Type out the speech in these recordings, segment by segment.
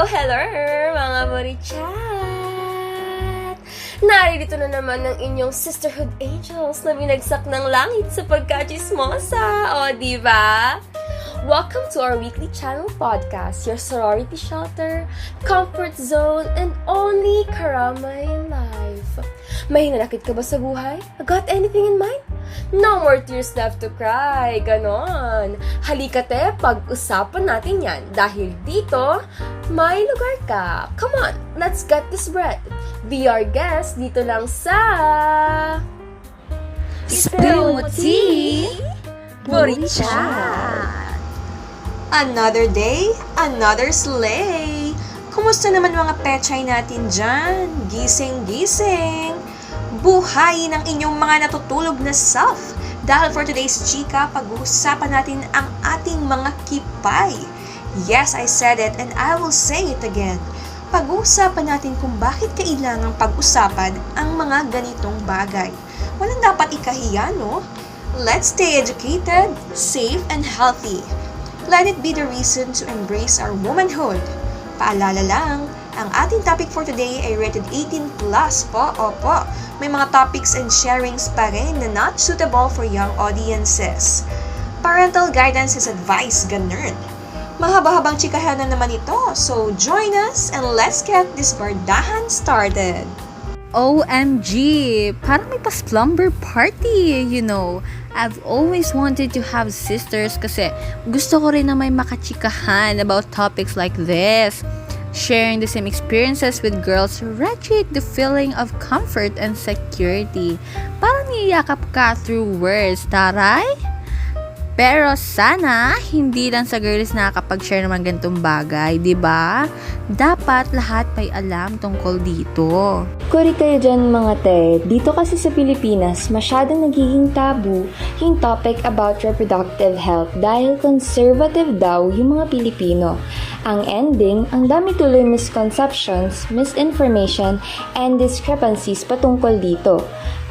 Hello, mga Morichat! Narito na naman ang inyong sisterhood angels na binagsak ng langit sa pagkachismosa, o diba? Welcome to our weekly channel podcast, your sorority shelter, comfort zone, and only karama in life. May hinanakit ka ba sa buhay? Got anything in mind? No more tears left to cry, ganon. Halikate, pag-usapan natin yan dahil dito, may lugar ka. Come on, let's get this bread. Be our guest dito lang sa... Puberty, Chat. Another day, another sleigh. Kumusta naman mga pechay natin dyan? Gising-gising. Buhayin ang inyong mga natutulog na self. Dahil for today's chika, pag-uusapan natin ang ating mga kipay. Yes, I said it and I will say it again. Pag-uusapan natin kung bakit kailangang pag-usapan ang mga ganitong bagay. Walang dapat ikahiya, no? Let's stay educated, safe, and healthy. Let it be the reason to embrace our womanhood. Paalala lang, ang ating topic for today ay rated 18 plus po. Opo, may mga topics and sharings pa rin na not suitable for young audiences. Parental guidance is advice, ganun. Mahaba-habang chikahan na naman ito, so join us and let's get this bardahan started. OMG! Parang may pa-slumber party, you know. I've always wanted to have sisters kasi gusto ko rin na may makachikahan about topics like this. Sharing the same experiences with girls radiate the feeling of comfort and security. Parang niyakap ka through words, taray? Pero sana, hindi lang sa girls nakakapag-share naman ganitong bagay, di ba? Dapat lahat may alam tungkol dito. Kuri kayo dyan mga te, dito kasi sa Pilipinas, masyadong nagiging tabu yung topic about reproductive health dahil conservative daw yung mga Pilipino. Ang ending, ang dami tuloy misconceptions, misinformation, and discrepancies patungkol dito.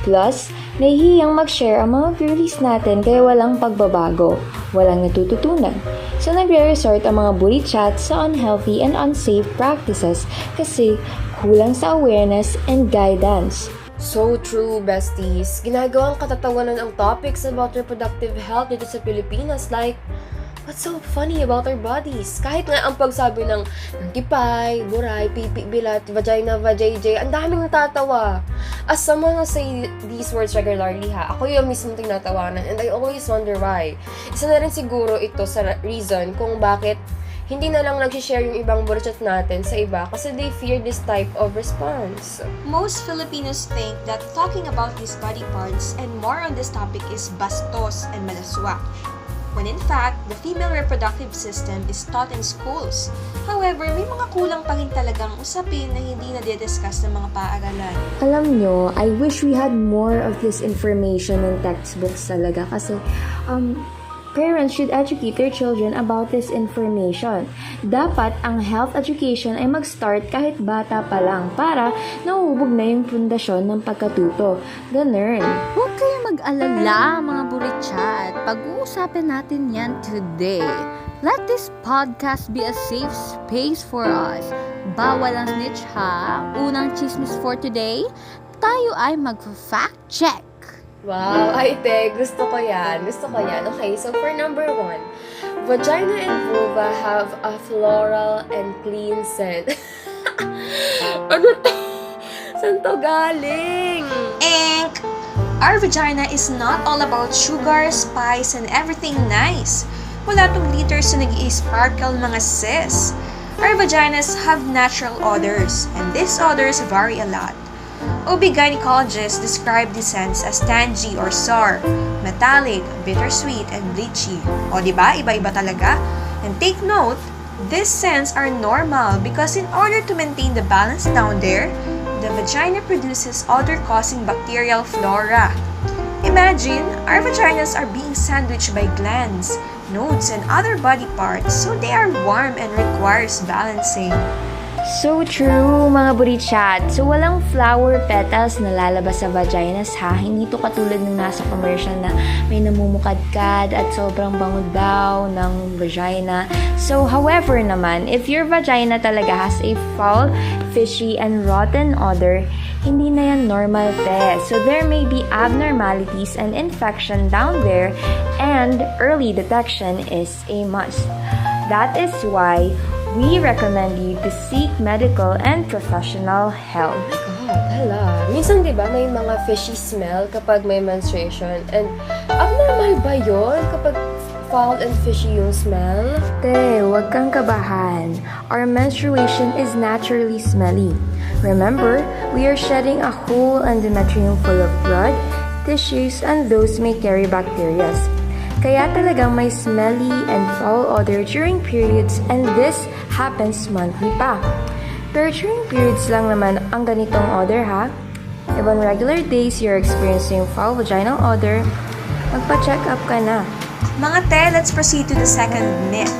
Plus, nahihiyang mag-share ang mga girlies natin kaya walang pagbabago, walang natututunan. So nagre-resort ang mga bully chats sa unhealthy and unsafe practices kasi kulang sa awareness and guidance. So true, besties. Ginagawang katatawanan ang topics about reproductive health dito sa Pilipinas. Like, what's so funny about our bodies? Kahit nga ang pagsabi ng kipay, buray, pipi, bilat, vagina, vajayjay, ang daming natatawa. As someone who say these words regularly ako yung mismo tinatawanan and I always wonder why. Isa na rin siguro ito sa reason kung bakit hindi na lang nag-share yung ibang burchat natin sa iba kasi they fear this type of response. Most Filipinos think that talking about these body parts and more on this topic is bastos and malaswa. When in fact, the female reproductive system is taught in schools. However, may mga kulang pa rin talagang usapin na hindi na-discuss ng mga paaralan. Alam nyo, I wish we had more of this information in textbooks talaga kasi parents should educate their children about this information. Dapat ang health education ay mag-start kahit bata pa lang para nauubog na yung pundasyon ng pagkatuto. Ganun. Huwag kayo mag-alala, mga burichat. Pag-uusapin natin yan today. Let this podcast be a safe space for us. Bawal ang snitch ha. Unang chismis for today, tayo ay mag-fact check. Wow, ay te, gusto ko yan. Okay, so for number 1, vagina and vulva have a floral and clean scent. Ano to? Saan to galing? Ink! Our vagina is not all about sugar, spice, and everything nice. Wala tong liters na nag-i-sparkle mga sis. Our vaginas have natural odors, and these odors vary a lot. OB-gynecologists describe these scents as tangy or sour, metallic, bittersweet, and bleachy. O diba? Iba-iba talaga. And take note, these scents are normal because in order to maintain the balance down there, the vagina produces odor-causing bacterial flora. Imagine, our vaginas are being sandwiched by glands, nodes, and other body parts, so they are warm and requires balancing. So true, mga burichat. So, walang flower petals na lalabas sa vaginas ha. Hindi to katulad ng nasa commercial na may namumukadkad at sobrang bango daw ng vagina. So, however naman, if your vagina talaga has a foul, fishy, and rotten odor, hindi na yan normal te. So, there may be abnormalities and infection down there, and early detection is a must. That is why we recommend you to seek medical and professional help. Hala. Minsan, di ba, may mga fishy smell kapag may menstruation. And abnormal ba yun kapag foul and fishy yung smell? Te, huwag kang kabahan. Our menstruation is naturally smelly. Remember, we are shedding a whole endometrium full of blood, tissues, and those may carry bacteria. Kaya talagang may smelly and foul odor during periods, and this happens monthly pa. Pero during periods lang naman ang ganitong odor ha. If on regular days you're experiencing foul vaginal odor, magpa-check up ka na. Mga te, let's proceed to the second myth.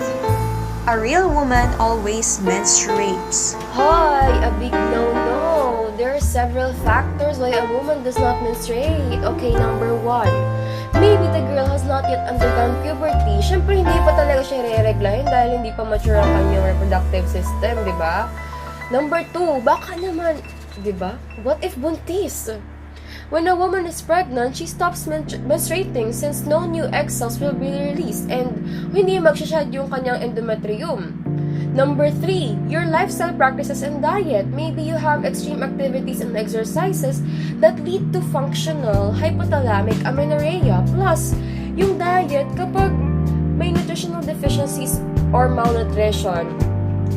A real woman always menstruates. Hoy, a big no-no. There are several factors why a woman does not menstruate. Okay, number 1. Maybe the girl has not yet undergone puberty. Siyempre, hindi pa talaga siya re-reglahin dahil hindi pa mature ang kanyang reproductive system, di ba? Number 2, baka naman, di ba? What if buntis? When a woman is pregnant, she stops menstruating since no new egg cells will be released and hindi magsashed yung kanyang endometrium. Number 3, your lifestyle practices and diet. Maybe you have extreme activities and exercises that lead to functional hypothalamic amenorrhea. Plus, yung diet, kapag may nutritional deficiencies or malnutrition,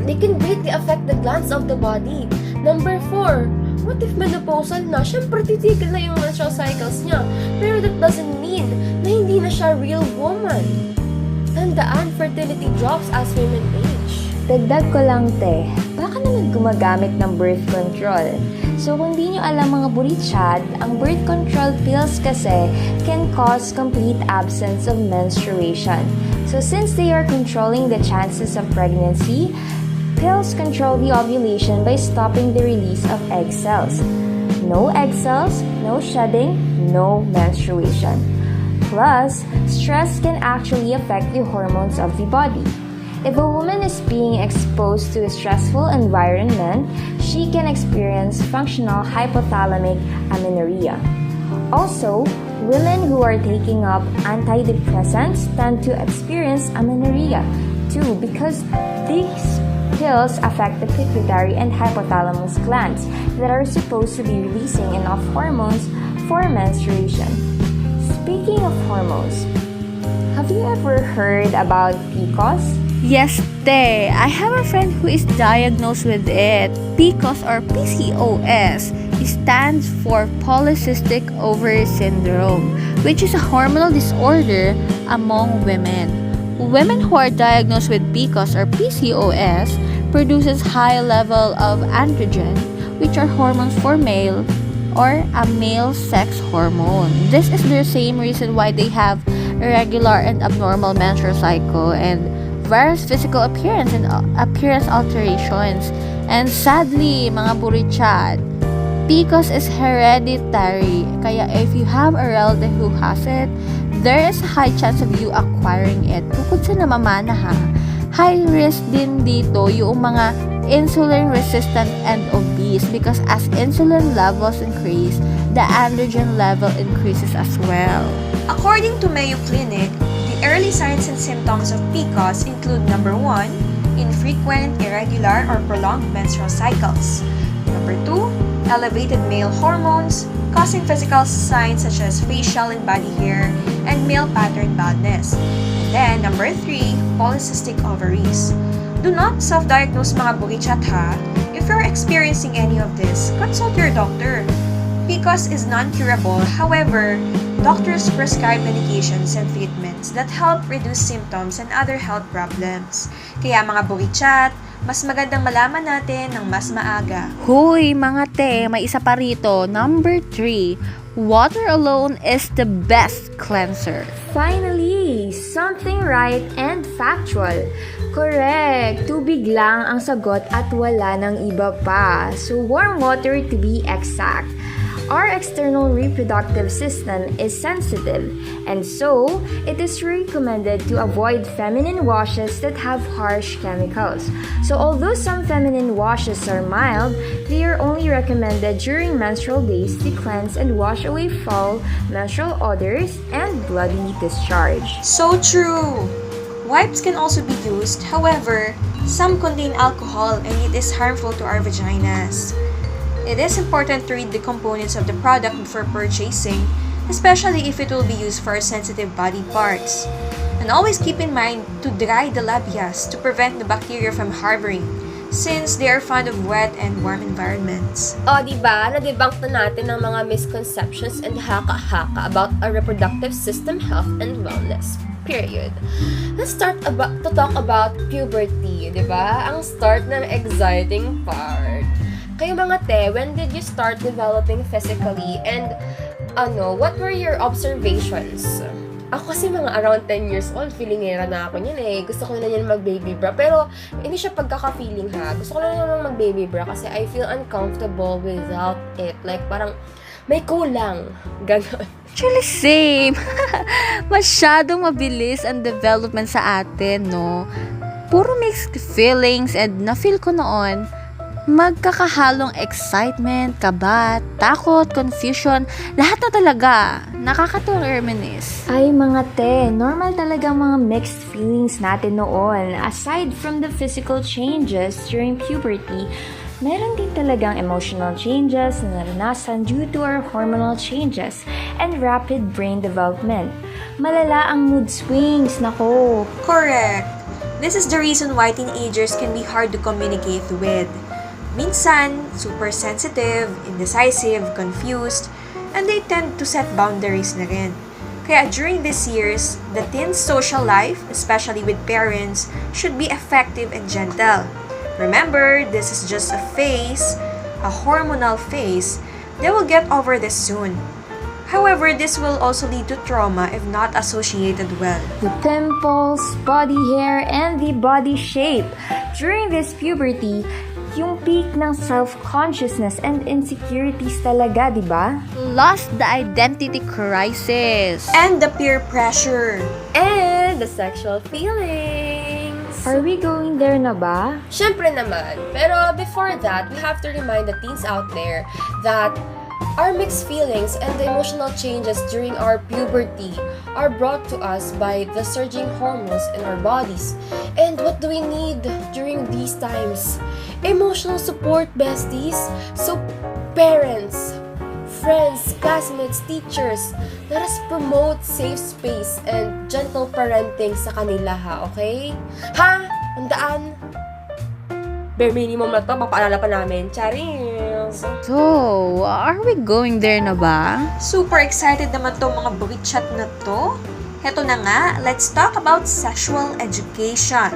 they can greatly affect the glands of the body. Number 4, what if menopausal na? Siyempre, titigil na yung menstrual cycles niya. Pero that doesn't mean na hindi na siya real woman. Tandaan, fertility drops as women age. Dagdag ko lang te, baka naman gumagamit ng birth control. So kung di nyo alam mga burichat, ang birth control pills kasi can cause complete absence of menstruation. So since they are controlling the chances of pregnancy, pills control the ovulation by stopping the release of egg cells. No egg cells, no shedding, no menstruation. Plus, stress can actually affect the hormones of the body. If a woman is being exposed to a stressful environment, she can experience functional hypothalamic amenorrhea. Also, women who are taking up antidepressants tend to experience amenorrhea too because these pills affect the pituitary and hypothalamus glands that are supposed to be releasing enough hormones for menstruation. Speaking of hormones, have you ever heard about PCOS? Yes, te. I have a friend who is diagnosed with it. PCOS or PCOS stands for Polycystic Ovary Syndrome, which is a hormonal disorder among women. Women who are diagnosed with PCOS or PCOS produces high level of androgen, which are hormones for male or a male sex hormone. This is the same reason why they have irregular and abnormal menstrual cycle and various physical appearance and appearance alterations. And sadly, mga burichat, PCOS is hereditary. Kaya if you have a relative who has it, there is a high chance of you acquiring it. Bukod sa namamana ha, high risk din dito yung mga insulin resistant and obese because as insulin levels increase, the androgen level increases as well. According to Mayo Clinic, the early signs and symptoms of PCOS include number 1, infrequent, irregular, or prolonged menstrual cycles. Number 2, elevated male hormones, causing physical signs such as facial and body hair, and male pattern baldness. And then, number 3, polycystic ovaries. Do not self-diagnose mga burichat ha. If you're experiencing any of this, consult your doctor. PCOS is non-curable, however, doctors prescribe medications and treatments that help reduce symptoms and other health problems. Kaya mga burichat, mas magandang malaman natin ng mas maaga. Hoy, mga te, may isa pa rito. Number 3, water alone is the best cleanser. Finally, something right and factual. Correct! Tubig lang ang sagot at wala ng iba pa. So, warm water to be exact. Our external reproductive system is sensitive, and so it is recommended to avoid feminine washes that have harsh chemicals. So although some feminine washes are mild, they are only recommended during menstrual days to cleanse and wash away foul menstrual odors and bloody discharge. So true! Wipes can also be used, however, some contain alcohol and it is harmful to our vaginas. It is important to read the components of the product before purchasing, especially if it will be used for sensitive body parts. And always keep in mind to dry the labias to prevent the bacteria from harboring, since they are fond of wet and warm environments. O, diba? Na-debunk na natin ang mga misconceptions and haka-haka about our reproductive system health and wellness. Period. Let's start to talk about puberty, diba? Ang start ng exciting part. Kayo mga te, when did you start developing physically? And, what were your observations? Ako kasi mga around 10 years old, feelingera na ako niyan eh. Gusto ko na yan mag-baby bra. Pero, hindi siya pagkaka-feeling ha. Gusto ko na yan mag-baby bra kasi I feel uncomfortable without it. Like, parang, may kulang. Ganon. Actually, same. Masyadong mabilis ang development sa atin, no? Puro mixed feelings and na-feel ko noon, magkakahalong excitement, kaba, takot, confusion, lahat na talaga. Nakakatuwang i-reminisce. Ay mga te, normal talaga mga mixed feelings natin noon. Aside from the physical changes during puberty, meron din talagang emotional changes na naranasan due to our hormonal changes and rapid brain development. Malala ang mood swings, nako. Correct! This is the reason why teenagers can be hard to communicate with. Minsan, super sensitive, indecisive, confused, and they tend to set boundaries na rin. Kaya during these years, the teen's social life, especially with parents, should be effective and gentle. Remember, this is just a phase, a hormonal phase. They will get over this soon. However, this will also lead to trauma if not associated well. The pimples, body hair, and the body shape. During this puberty, yung peak ng self-consciousness and insecurities talaga, di ba? Lost the identity crisis. And the peer pressure. And the sexual feelings. Are we going there na ba? Syempre naman. Pero before that, we have to remind the teens out there that our mixed feelings and the emotional changes during our puberty are brought to us by the surging hormones in our bodies. And what do we need during these times? Emotional support, besties. So, parents, friends, classmates, teachers, let us promote safe space and gentle parenting sa kanila ha, okay? Ha? Tandaan? Bare minimum na to, papaalala pa namin. Charis! So, are we going there na ba? Super excited naman to mga buwit-chat na to. Heto na nga, let's talk about sexual education.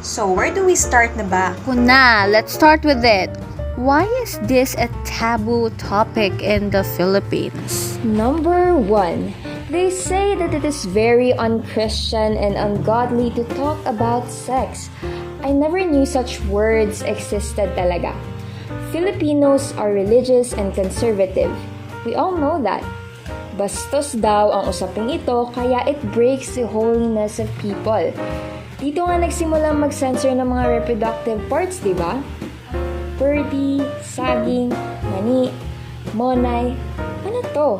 So, where do we start na ba? Kuna, let's start with it. Why is this a taboo topic in the Philippines? Number 1. They say that it is very unchristian and ungodly to talk about sex. I never knew such words existed talaga. Filipinos are religious and conservative. We all know that. Bastos daw ang usaping ito kaya it breaks the holiness of people. Dito nga nagsimulang mag-censor ng mga reproductive parts, di ba? Puberty, saging, mani, monay, ano to?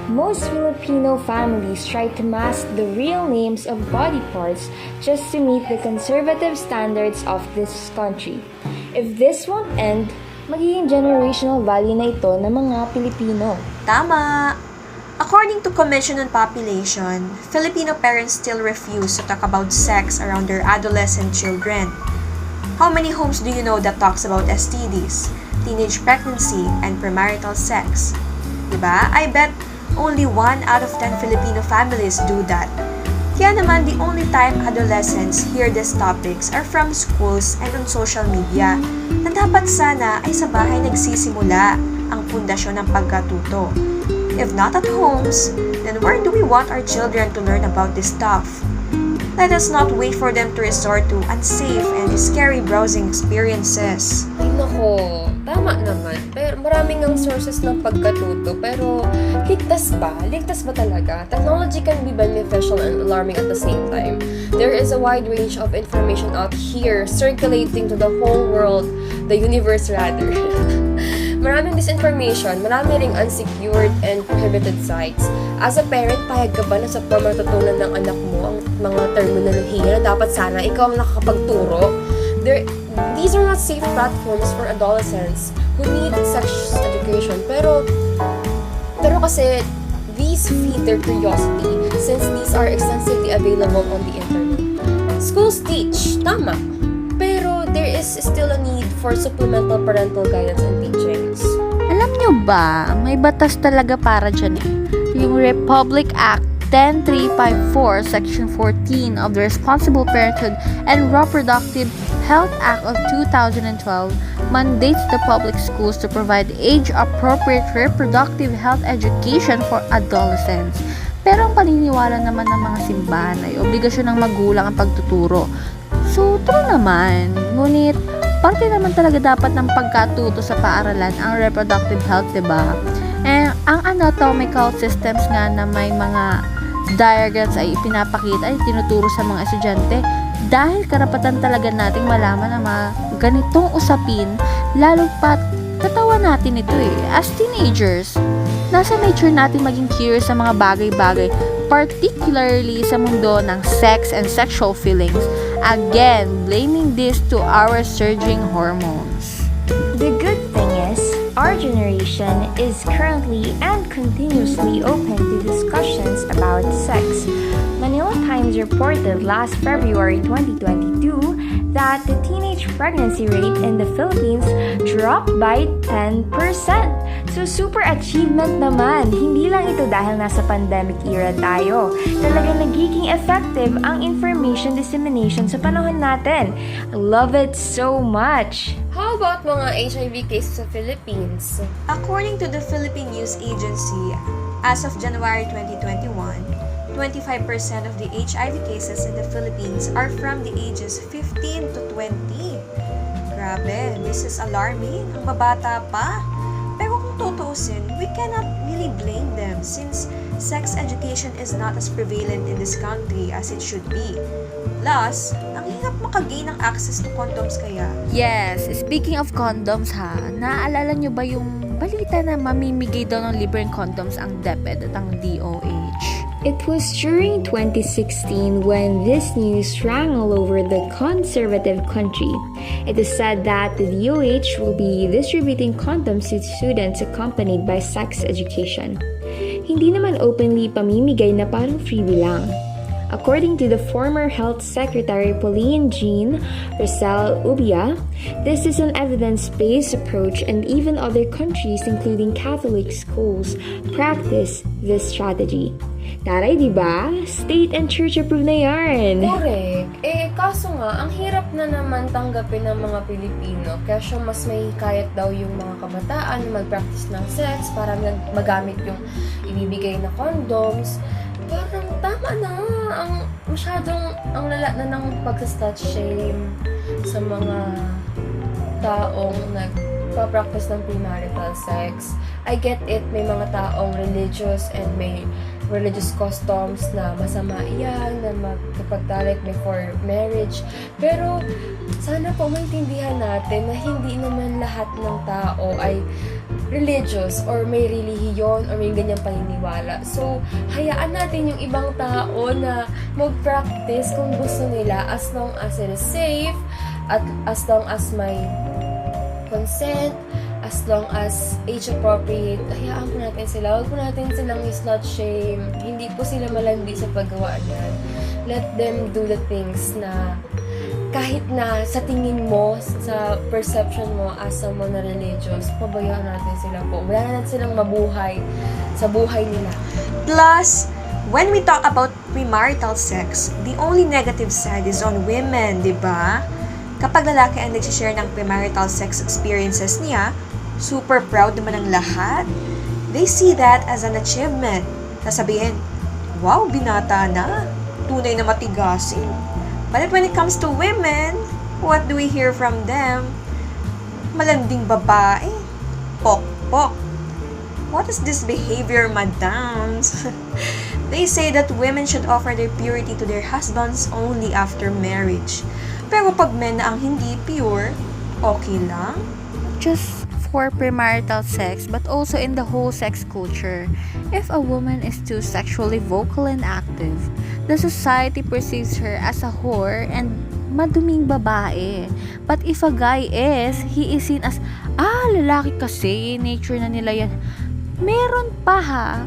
Most Filipino families try to mask the real names of body parts just to meet the conservative standards of this country. If this won't end, magiging generational value na ito ng mga Pilipino. Tama! According to Commission on Population, Filipino parents still refuse to talk about sex around their adolescent children. How many homes do you know that talks about STDs, teenage pregnancy, and premarital sex? Diba? I bet only 1 out of 10 Filipino families do that. Kaya naman, the only time adolescents hear these topics are from schools and on social media, na dapat sana ay sa bahay nagsisimula ang pundasyon ng pagkatuto. If not at homes, then where do we want our children to learn about this stuff? Let us not wait for them to resort to unsafe and scary browsing experiences. Ay nako, tama naman. Pero maraming ang sources ng pagkatuto. Pero ligtas ba? Ligtas ba talaga? Technology can be beneficial and alarming at the same time. There is a wide range of information out here circulating to the whole world, the universe rather. Maraming disinformation, marami ring unsecured and prohibited sites. As a parent, payag ka ba na sa matutunan ng anak mo ang mga terminolohiya na dapat sana ikaw ang nakakapagturo? These are not safe platforms for adolescents who need sex education. Pero kasi, these feed their curiosity since these are extensively available on the internet. Schools teach, tama. Pero there is still a need for supplemental parental guidance and teachings. Alam nyo ba, may batas talaga para dyan eh. Yung Republic Act 10354 Section 14 of the Responsible Parenthood and Reproductive Health Act of 2012 mandates the public schools to provide age-appropriate reproductive health education for adolescents. Pero ang paniniwala naman ng mga simbahan ay obligasyon ng magulang ang pagtuturo. So, true naman. Ngunit, parte naman talaga dapat ng pagkatuto sa paaralan ang reproductive health, diba? Ang anatomical systems nga na may mga diagrams ay ipinapakita ay tinuturo sa mga estudyante dahil karapatan talaga nating malaman ang mga ganitong usapin, lalo pat katawa natin ito eh. As teenagers, nasa nature natin maging curious sa mga bagay-bagay, particularly sa mundo ng sex and sexual feelings. Again, blaming this to our surging hormones. The good thing is, our generation is currently and continuously open to discussions about sex. Manila Times reported last February 2022 that the teenage pregnancy rate in the Philippines dropped by 10%. So super achievement naman. Hindi lang ito dahil nasa pandemic era tayo. Talagang nagiging effective ang information dissemination sa panahon natin. I love it so much. How about mga HIV cases sa Philippines? According to the Philippine News Agency, as of January 2021, 25% of the HIV cases in the Philippines are from the ages 15 to 20. Grabe, this is alarming. Ang babata pa. Pero kung tutuusin, we cannot really blame them since sex education is not as prevalent in this country as it should be. Plus, ang hirap makagain ng access to condoms kaya. Yes, speaking of condoms ha, naaalala nyo ba yung balita na mamimigay daw ng libreng condoms ang DepEd at ang DOH? It was during 2016 when this news rang all over the conservative country. It is said that the DOH will be distributing condoms to students accompanied by sex education. Hindi naman openly pamimigay na parang freebie lang. According to the former Health Secretary Pauline Jean Rosal Ubia, this is an evidence-based approach and even other countries including Catholic schools practice this strategy. Taray, diba? State and church approved na yarn. Correct. Kaso nga, ang hirap na naman tanggapin ng mga Pilipino. Kaya mas may hikayat daw yung mga kabataan na mag-practice ng sex para magamit yung ibibigay na condoms. Parang tama na. Ang lala na ng pag-slut shame sa mga taong nagpa-practice ng premarital sex. I get it, may mga taong religious and may religious customs na masama yan, na magpagtalik before marriage. Pero sana po maintindihan natin na hindi naman lahat ng tao ay religious or may relihiyon or may ganyang paniniwala. So, hayaan natin yung ibang tao na mag-practice kung gusto nila as long as it is safe at as long as may consent, as long as age-appropriate, hayaan po natin sila. Huwag po natin silang slut shame. Hindi po sila malandi sa paggawa niyan. Let them do the things na kahit na sa tingin mo, sa perception mo as someone na religious, pabayaan natin sila po. Bayaan natin silang mabuhay sa buhay nila. Plus, when we talk about premarital sex, the only negative side is on women, di ba? Kapag lalaki ang nagsishare ng premarital sex experiences niya, super proud naman ang lahat. They see that as an achievement. Sasabihin, wow, binata na. tunay na matigasin. But when it comes to women, what do we hear from them? Malanding babae. Pok-pok. What is this behavior, madams? They say that women should offer their purity to their husbands only after marriage. Pero pag men na ang hindi pure, okay lang? Just for premarital sex, but also in the whole sex culture. If a woman is too sexually vocal and active, the society perceives her as a whore and maduming babae. But if a guy he is seen as, lalaki kasi, nature na nila yan. Meron pa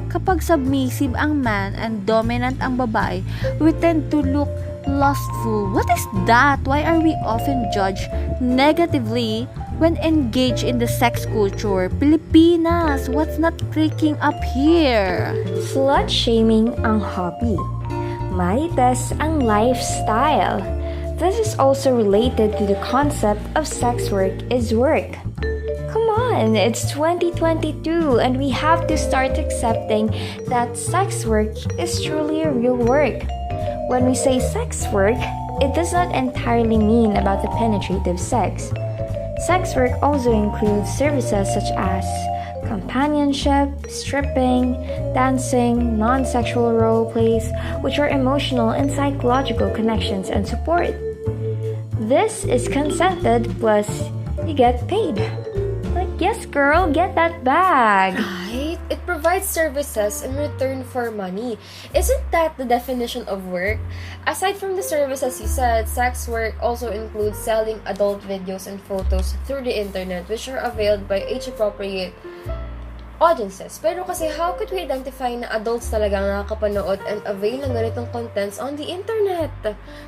kapag submissive ang man and dominant ang babae, we tend to look lustful. What is that? Why are we often judged negatively when engaged in the sex culture? Pilipinas, what's not clicking up here? Slut-shaming ang hobby. Marites ang lifestyle. This is also related to the concept of sex work is work. Come on, it's 2022 and we have to start accepting that sex work is truly a real work. When we say sex work, it does not entirely mean about the penetrative sex. Sex work also includes services such as companionship, stripping, dancing, non-sexual role plays, which are emotional and psychological connections and support. This is consented plus you get paid. Like, yes girl, get that bag. Right? It provides services in return for money. Isn't that the definition of work? Aside from the services you said, sex work also includes selling adult videos and photos through the internet, which are availed by age-appropriate audiences. Pero kasi how could we identify na adults talaga nakakapanood and avail ng ganitong contents on the internet?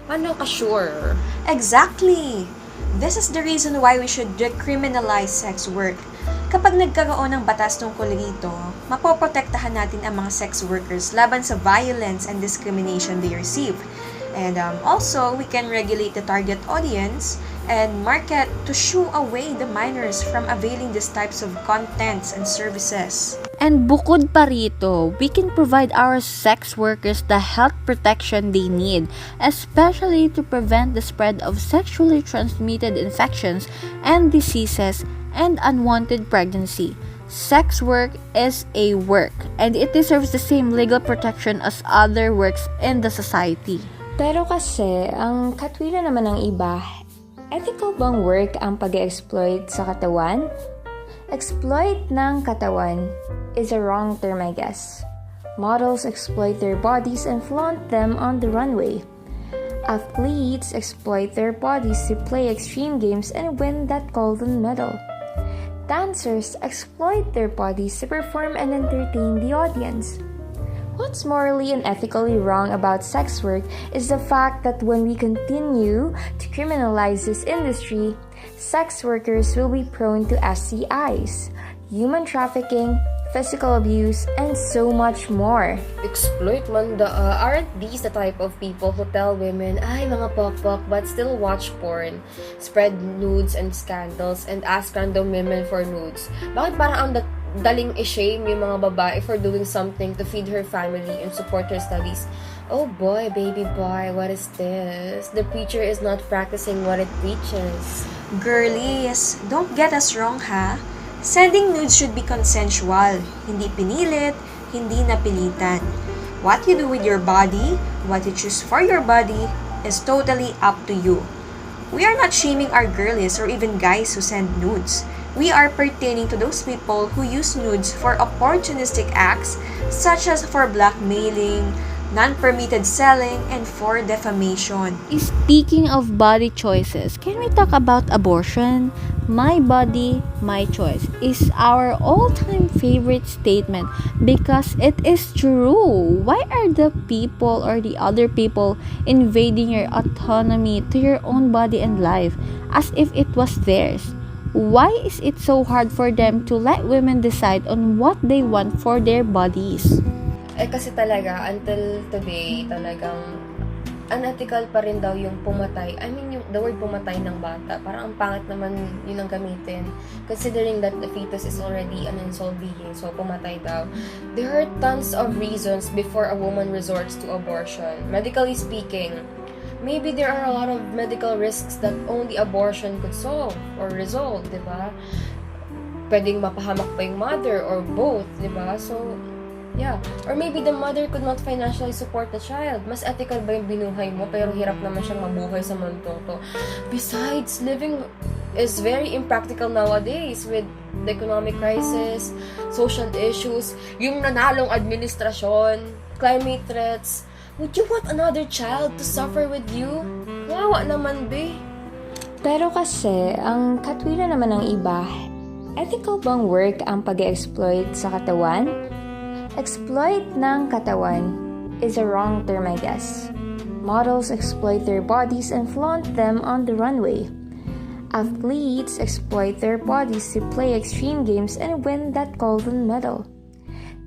Paano ka sure? Exactly! This is the reason why we should decriminalize sex work. Kapag nagkaroon ng batas tungkol rito, mapoprotektahan natin ang mga sex workers laban sa violence and discrimination they receive. And also, we can regulate the target audience and market to shoo away the minors from availing these types of contents and services. And bukod pa rito, we can provide our sex workers the health protection they need, especially to prevent the spread of sexually transmitted infections and diseases and unwanted pregnancy. Sex work is a work, and it deserves the same legal protection as other works in the society. Pero kasi, ang katwiran naman ng iba, ethical bang work ang pag-exploit sa katawan? Exploit ng katawan is a wrong term, I guess. Models exploit their bodies and flaunt them on the runway. Athletes exploit their bodies to play extreme games and win that golden medal. Dancers exploit their bodies to perform and entertain the audience. What's morally and ethically wrong about sex work is the fact that when we continue to criminalize this industry, sex workers will be prone to STIs, human trafficking, physical abuse, and so much more. Exploit man aren't these the type of people who tell women, ay mga pok-pok, but still watch porn, spread nudes and scandals, and ask random women for nudes? Bakit parang ang daling i-shame yung mga babae for doing something to feed her family and support her studies? Oh boy, baby boy, what is this? The preacher is not practicing what it preaches. Girlies, don't get us wrong ha. Sending nudes should be consensual, hindi pinilit, hindi napilitan. What you do with your body, what you choose for your body, is totally up to you. We are not shaming our girlies or even guys who send nudes. We are pertaining to those people who use nudes for opportunistic acts such as for blackmailing, non-permitted selling, and for defamation. Speaking of body choices, can we talk about abortion? My body, my choice is our all-time favorite statement because it is true. Why are the people or the other people invading your autonomy to your own body and life as if it was theirs? Why is it so hard for them to let women decide on what they want for their bodies? Kasi talaga, until today, talagang unethical pa rin daw yung pumatay. I mean, the word pumatay ng bata. Parang ang pangit naman yun ang gamitin. Considering that the fetus is already an unsolved being. So, pumatay daw. There are tons of reasons before a woman resorts to abortion. Medically speaking, maybe there are a lot of medical risks that only abortion could solve or resolve, di ba? Pwedeng mapahamak pa yung mother or both, di ba? So, yeah. Or maybe the mother could not financially support the child. Mas ethical ba yung binuhay mo pero hirap naman siyang mabuhay sa mundo to? Besides, living is very impractical nowadays with the economic crisis, social issues, yung nanalong administrasyon, climate threats. Would you want another child to suffer with you? Wawa naman, be. Pero kasi, ang katwiran naman ng iba, ethical bang work ang pag-exploit sa katawan? Exploit ng katawan is a wrong term, I guess. Models exploit their bodies and flaunt them on the runway. Athletes exploit their bodies to play extreme games and win that golden medal.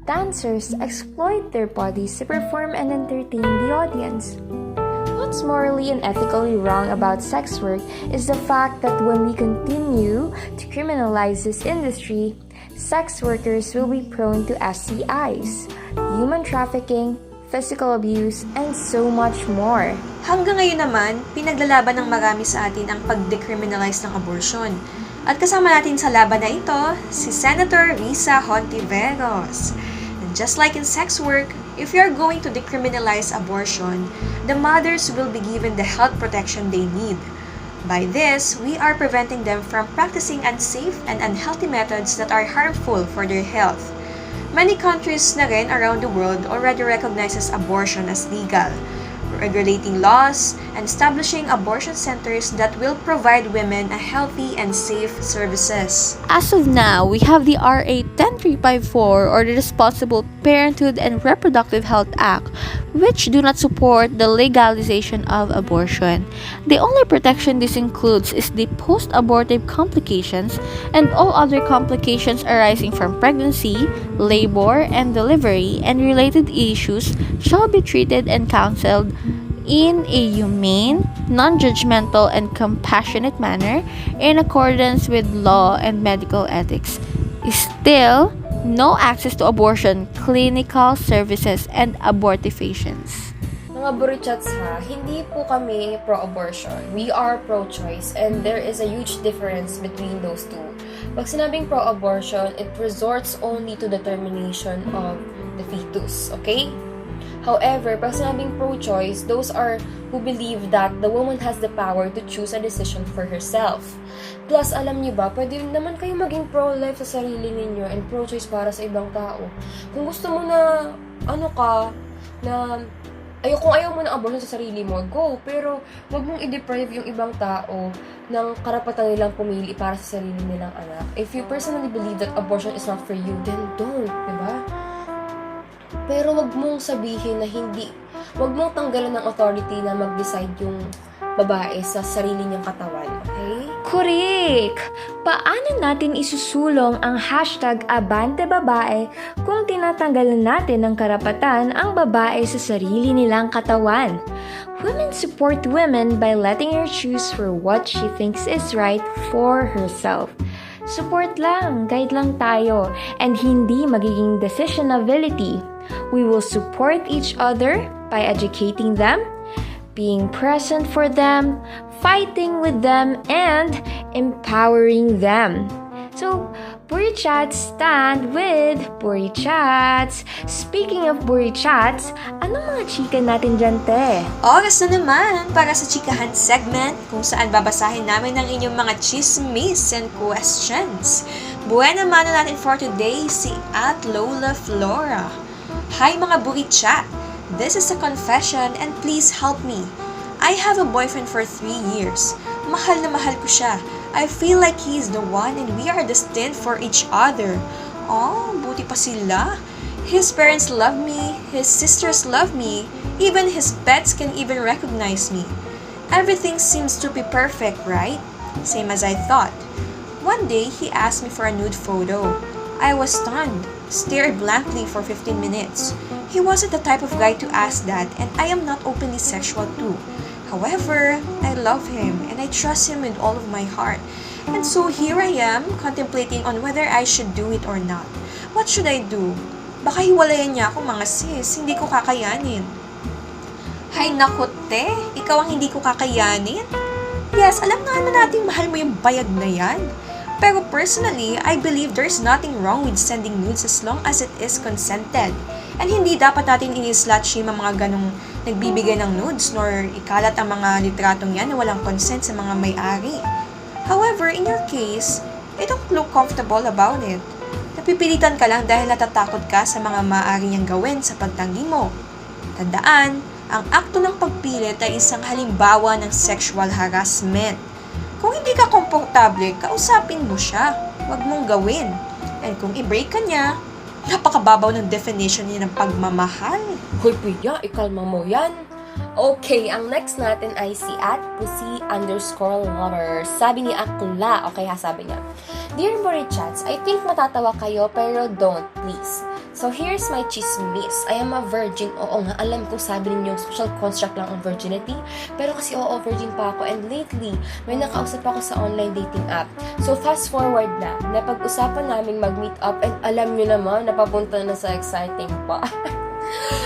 Dancers exploit their bodies to perform and entertain the audience. What's morally and ethically wrong about sex work is the fact that when we continue to criminalize this industry, sex workers will be prone to STIs, human trafficking, physical abuse, and so much more. Hanggang ngayon naman, pinaglalaban ng marami sa atin ang pag-decriminalize ng abortion. At kasama natin sa laban na ito, si Senator Risa Hontiveros. And just like in sex work, if you're going to decriminalize abortion, the mothers will be given the health protection they need. By this, we are preventing them from practicing unsafe and unhealthy methods that are harmful for their health. Many countries na rin around the world already recognizes abortion as legal, regulating laws and establishing abortion centers that will provide women a healthy and safe services. As of now, we have the RA 10354 or the Responsible Parenthood and Reproductive Health Act, which do not support the legalization of abortion. The only protection this includes is the post-abortive complications and all other complications arising from pregnancy, labor, and delivery and related issues shall be treated and counseled in a humane, non-judgmental, and compassionate manner in accordance with law and medical ethics. Still, no access to abortion, clinical services, and abortifacients. Mga burichats ha, hindi po kami pro-abortion. We are pro-choice and there is a huge difference between those two. Pag sinabing pro-abortion, it resorts only to the termination of the fetus, okay? However, pag sinabing pro-choice, those are who believe that the woman has the power to choose a decision for herself. Plus, alam niyo ba, pwede naman kayo maging pro-life sa sarili ninyo and pro-choice para sa ibang tao. Kung gusto mo na, kung ayaw mo ng abortion sa sarili mo, go. Pero, wag mong i-deprive yung ibang tao ng karapatan nilang pumili para sa sarili nilang anak. If you personally believe that abortion is not for you, then don't, diba? Pero wag mong sabihin na wag mong tanggalan ng authority na mag-decide yung babae sa sarili niyang katawan, okay? Correct! Paano natin isusulong ang #AbanteBabae kung tinatanggalan natin ng karapatan ang babae sa sarili nilang katawan? Women support women by letting her choose for what she thinks is right for herself. Support lang, guide lang tayo, and hindi magiging decisionability. We will support each other by educating them, being present for them, fighting with them, and empowering them. So, Buri Chats stand with Buri Chats. Speaking of Buri Chats, anong mga chika natin dyan, te? Oras na naman para sa Chikahan segment kung saan babasahin namin ang inyong mga chismis and questions. Buena mano natin for today si @Lola Flora. Hi mga Buri Chat! This is a confession and please help me. I have a boyfriend for 3 years. Mahal na mahal ko siya. I feel like he is the one and we are destined for each other. Oh, buti pa sila. His parents love me, his sisters love me, even his pets can even recognize me. Everything seems to be perfect, right? Same as I thought. One day, he asked me for a nude photo. I was stunned, stared blankly for 15 minutes. He wasn't the type of guy to ask that, and I am not openly sexual too. However, I love him and I trust him with all of my heart. And so here I am, contemplating on whether I should do it or not. What should I do? Baka hiwalayan niya ako, mga sis. Hindi ko kakayanin. Hay naku, te. Ikaw ang hindi ko kakayanin? Yes, alam nga naman natin mahal mo yung bayag na yan. Pero personally, I believe there's nothing wrong with sending nudes as long as it is consented. And hindi dapat natin in-slut-shame ang mga ganong nagbibigay ng nudes nor ikalat ang mga litratong yan na walang consent sa mga may-ari. However, in your case, I don't look comfortable about it. Napipilitan ka lang dahil natatakot ka sa mga maaari niyang gawin sa pagtanggi mo. Tandaan, ang akto ng pagpilit ay isang halimbawa ng sexual harassment. Kung hindi ka komportable, kausapin mo siya. Huwag mong gawin. And kung i-break ka niya, napakababaw ng definition niya ng pagmamahal. Hoy, Priya, ikalma mo yan. Okay, ang next natin ay si @pussy_lover. Sabi ni Akla, okay ha, sabi niya. Dear Buri Chats, I think matatawa kayo pero don't, please. So here's my chismis. I am a virgin. Oo nga, alam ko sabi ninyong social construct lang ang virginity. Pero kasi virgin pa ako. And lately, may nakausap ako sa online dating app. So fast forward na, napag-usapan naming mag-meet up and alam nyo naman, napapunta na sa exciting pa.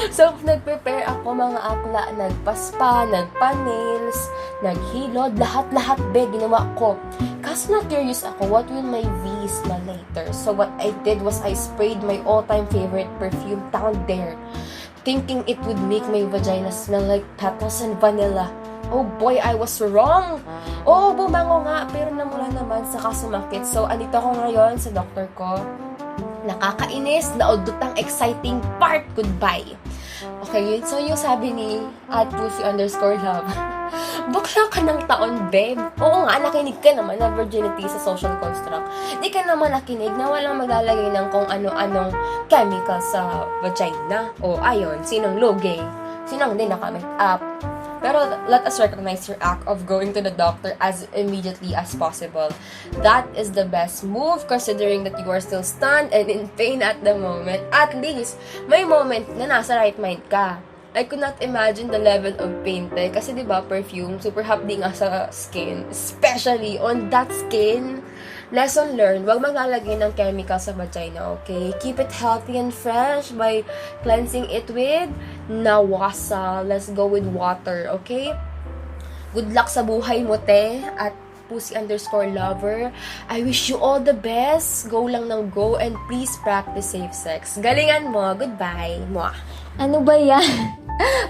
So, nag-prepare ako mga akla, nagpaspa, nagpa-nails, naghilod, lahat-lahat ginawa ko. Kaso na-curious ako, what will my V smell later? So, what I did was I sprayed my all-time favorite perfume down there, thinking it would make my vagina smell like petals and vanilla. Oh boy, I was wrong! Oo, bumango nga, pero namula naman saka sumakit. So, andito ako ngayon sa doktor ko. Nakakainis, naudutang exciting part, goodbye. Okay, so yung sabi ni @pussy_love, bakla ka ng taon, babe. Oo nga, nakinig ka naman na virginity sa social construct. Di ka naman nakinig na walang maglalagay ng kung ano-anong chemical sa vagina. O ayun, sinong lugay? Sinong hindi naka-make up? Pero let us recognize your act of going to the doctor as immediately as possible. That is the best move considering that you are still stunned and in pain at the moment. At least, may moment na nasa right mind ka. I could not imagine the level of pain tayo. Kasi diba, perfume, super hapdi nga sa skin. Especially on that skin. Lesson learned, huwag maglalagay ng chemical sa vagina, okay? Keep it healthy and fresh by cleansing it with nawasa. Let's go with water, okay? Good luck sa buhay mo, te. At @pussy_lover. I wish you all the best. Go lang ng go and please practice safe sex. Galingan mo. Goodbye. Mwah. Ano ba yan?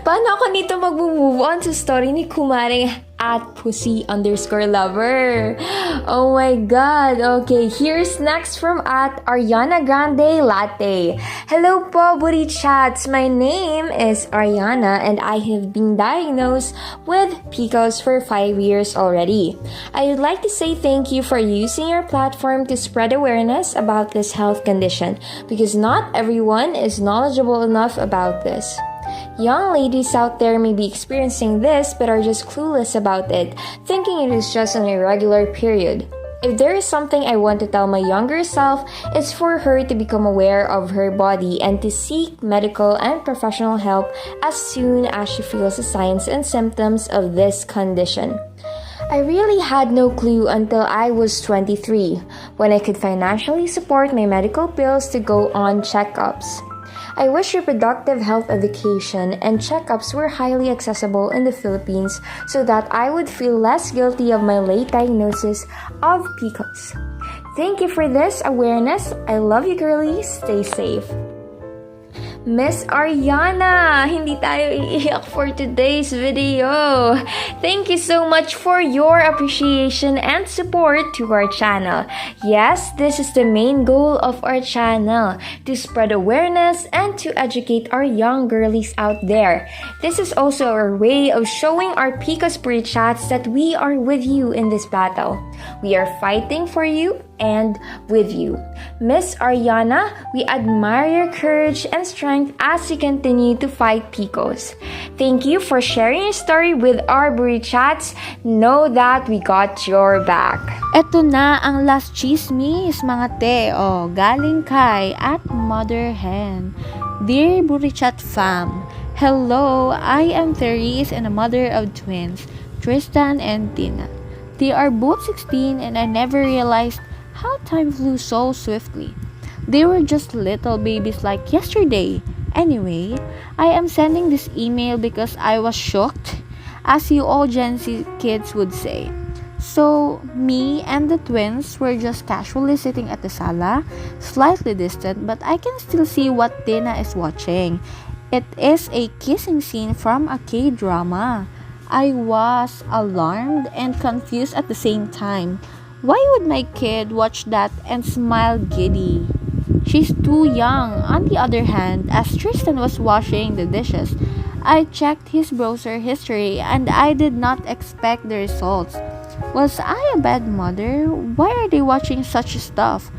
Paano ako nito mag-move on sa story ni Kumare @pussy_lover? Oh my god. Okay, here's next from @Ariana Grande Latte. Hello po, Booty Chats. My name is Ariana and I have been diagnosed with PCOS for 5 years already. I would like to say thank you for using your platform to spread awareness about this health condition because not everyone is knowledgeable enough about this. Young ladies out there may be experiencing this but are just clueless about it, thinking it is just an irregular period. If there is something I want to tell my younger self, it's for her to become aware of her body and to seek medical and professional help as soon as she feels the signs and symptoms of this condition. I really had no clue until I was 23, when I could financially support my medical bills to go on checkups. I wish reproductive health education and checkups were highly accessible in the Philippines so that I would feel less guilty of my late diagnosis of PCOS. Thank you for this awareness. I love you, girlies. Stay safe. Miss Ariana, hindi tayo iiyak for today's video. Thank you so much for your appreciation and support to our channel. Yes, this is the main goal of our channel, to spread awareness and to educate our young girlies out there. This is also our way of showing our PCOS Booty Chats that we are with you in this battle. We are fighting for you and with you. Miss Ariana, we admire your courage and strength as you continue to fight PCOS. Thank you for sharing your story with our Booty Chats. Know that we got your back. Eto na ang last chismis, mga te. Galing kay @motherhen. Dear Burichat fam, hello, I am Therese and a mother of twins, Tristan and Tina. They are both 16 and I never realized how time flew so swiftly. They were just little babies like yesterday. Anyway, I am sending this email because I was shocked, as you all Gen Z kids would say. So, me and the twins were just casually sitting at the sala, slightly distant, but I can still see what Tina is watching. It is a kissing scene from a K-drama. I was alarmed and confused at the same time. Why would my kid watch that and smile giddy? She's too young. On the other hand, as Tristan was washing the dishes, I checked his browser history and I did not expect the results. Was I a bad mother? Why are they watching such stuff?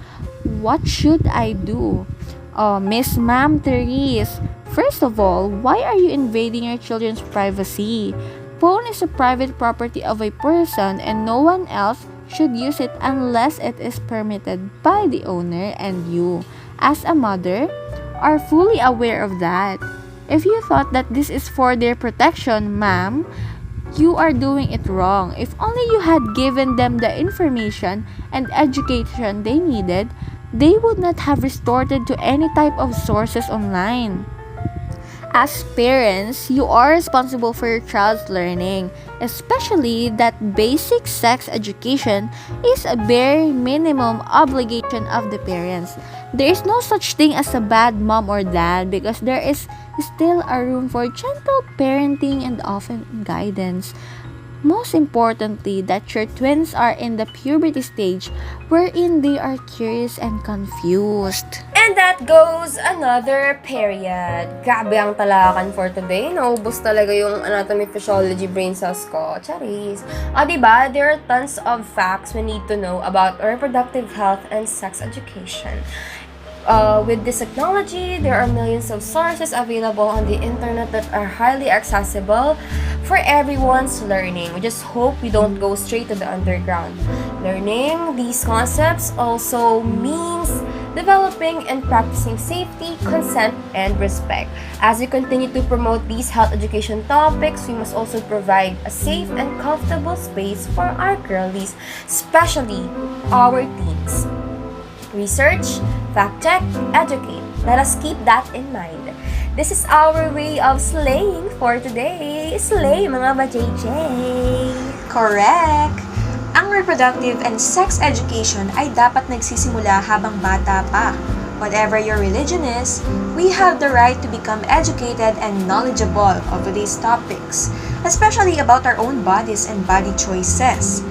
What should I do? Oh, Miss Ma'am Therese, first of all, why are you invading your children's privacy? Phone is a private property of a person and no one else should use it unless it is permitted by the owner, and you, as a mother, are fully aware of that. If you thought that this is for their protection, ma'am, you are doing it wrong. If only you had given them the information and education they needed, they would not have resorted to any type of sources online. As parents, you are responsible for your child's learning, especially that basic sex education is a bare minimum obligation of the parents. There is no such thing as a bad mom or dad because there is still a room for gentle parenting and often guidance. Most importantly, that your twins are in the puberty stage wherein they are curious and confused. And that goes another period. Grabe ang talakan for today. Naubos talaga yung anatomy, physiology, brain cells ko. Charis. Diba? There are tons of facts we need to know about reproductive health and sex education. With this technology, there are millions of sources available on the internet that are highly accessible for everyone's learning. We just hope we don't go straight to the underground. Learning these concepts also means developing and practicing safety, consent, and respect. As we continue to promote these health education topics, we must also provide a safe and comfortable space for our girlies, especially our teens. Research, fact-check, educate. Let us keep that in mind. This is our way of slaying for today. Slay, mga ba-JJ! Correct! Ang reproductive and sex education ay dapat nagsisimula habang bata pa. Whatever your religion is, we have the right to become educated and knowledgeable of these topics, especially about our own bodies and body choices.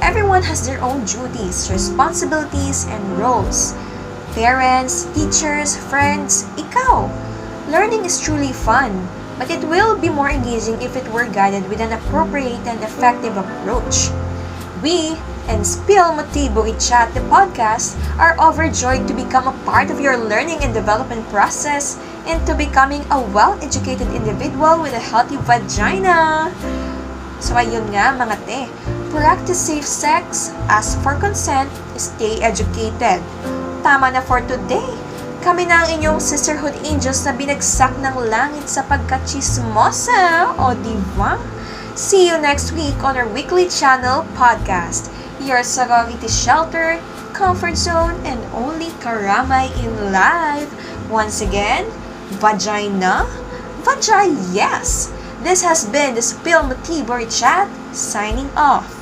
Everyone has their own duties, responsibilities, and roles. Parents, teachers, friends, ikaw. Learning is truly fun, but it will be more engaging if it were guided with an appropriate and effective approach. We, and Spill Motivo Chat, the podcast, are overjoyed to become a part of your learning and development process into becoming a well-educated individual with a healthy vagina. So ayun nga mga te, practice safe sex, ask for consent, stay educated. Tama na for today. Kami na ang inyong sisterhood angels na binagsak ng langit sa pagkachismosa, o diba? See you next week on our weekly channel podcast, your sorority shelter, comfort zone, and only karamay in life. Once again, VAGI-NAH, VAGI-YES. This has been the Spill Motivo Chat, signing off.